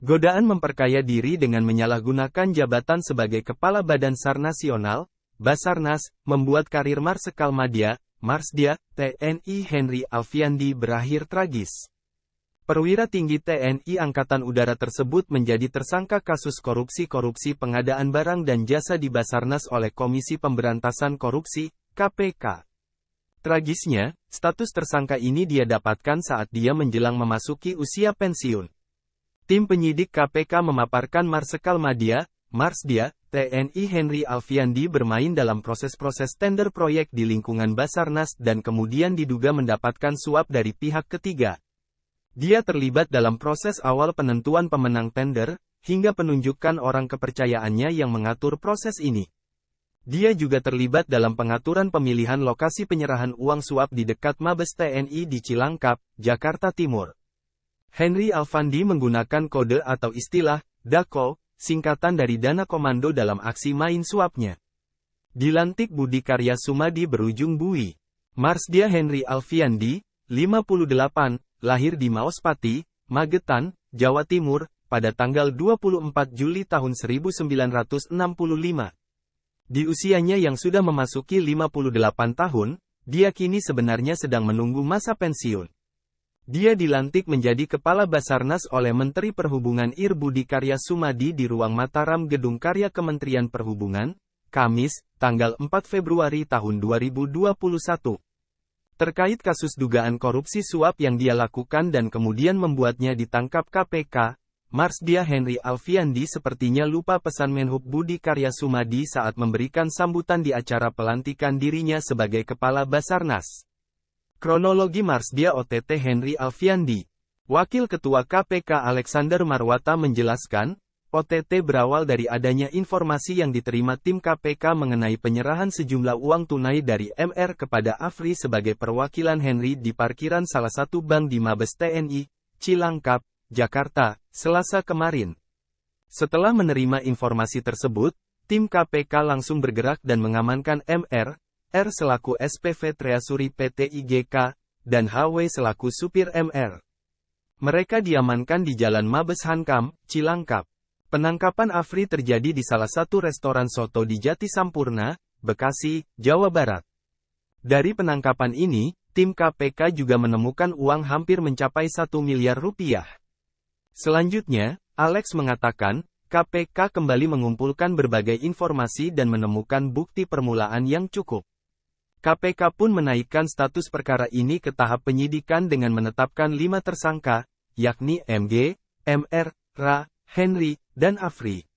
Godaan memperkaya diri dengan menyalahgunakan jabatan sebagai Kepala Badan SAR Nasional, Basarnas, membuat karir Marsekal Madya, Marsdia, TNI Henry Alfiandi berakhir tragis. Perwira tinggi TNI Angkatan Udara tersebut menjadi tersangka kasus korupsi pengadaan barang dan jasa di Basarnas oleh Komisi Pemberantasan Korupsi, KPK. Tragisnya, status tersangka ini dia dapatkan saat dia menjelang memasuki usia pensiun. Tim penyidik KPK memaparkan Marsekal Madya, Marsdia, TNI Henry Alfiandi bermain dalam proses-proses tender proyek di lingkungan Basarnas dan kemudian diduga mendapatkan suap dari pihak ketiga. Dia terlibat dalam proses awal penentuan pemenang tender, hingga penunjukan orang kepercayaannya yang mengatur proses ini. Dia juga terlibat dalam pengaturan pemilihan lokasi penyerahan uang suap di dekat Mabes TNI di Cilangkap, Jakarta Timur. Henry Alfiandi menggunakan kode atau istilah DAKO, singkatan dari Dana Komando dalam aksi main suapnya. Dilantik Budi Karya Sumadi berujung bui. Marsdia Henry Alfiandi, 58, lahir di Maospati, Magetan, Jawa Timur, pada tanggal 24 Juli tahun 1965. Di usianya yang sudah memasuki 58 tahun, dia kini sebenarnya sedang menunggu masa pensiun. Dia dilantik menjadi Kepala Basarnas oleh Menteri Perhubungan Ir Budi Karya Sumadi di ruang Mataram Gedung Karya Kementerian Perhubungan, Kamis, tanggal 4 Februari tahun 2021. Terkait kasus dugaan korupsi suap yang dia lakukan dan kemudian membuatnya ditangkap KPK, Marsdia Henry Alfiandi sepertinya lupa pesan Menhub Budi Karya Sumadi saat memberikan sambutan di acara pelantikan dirinya sebagai Kepala Basarnas. Kronologi Marsdia OTT Henry Alfiandi. Wakil Ketua KPK Alexander Marwata menjelaskan, OTT berawal dari adanya informasi yang diterima tim KPK mengenai penyerahan sejumlah uang tunai dari MR kepada Afri sebagai perwakilan Henry di parkiran salah satu bank di Mabes TNI, Cilangkap, Jakarta, Selasa kemarin. Setelah menerima informasi tersebut, tim KPK langsung bergerak dan mengamankan MR, R selaku SPV Treasury PT IGK, dan HW selaku supir MR. Mereka diamankan di Jalan Mabes Hankam, Cilangkap. Penangkapan Afri terjadi di salah satu restoran soto di Jati Sampurna, Bekasi, Jawa Barat. Dari penangkapan ini, tim KPK juga menemukan uang hampir mencapai 1 miliar rupiah. Selanjutnya, Alex mengatakan, KPK kembali mengumpulkan berbagai informasi dan menemukan bukti permulaan yang cukup. KPK pun menaikkan status perkara ini ke tahap penyidikan dengan menetapkan 5 tersangka, yakni MG, MR, Ra, Henry, dan Afri.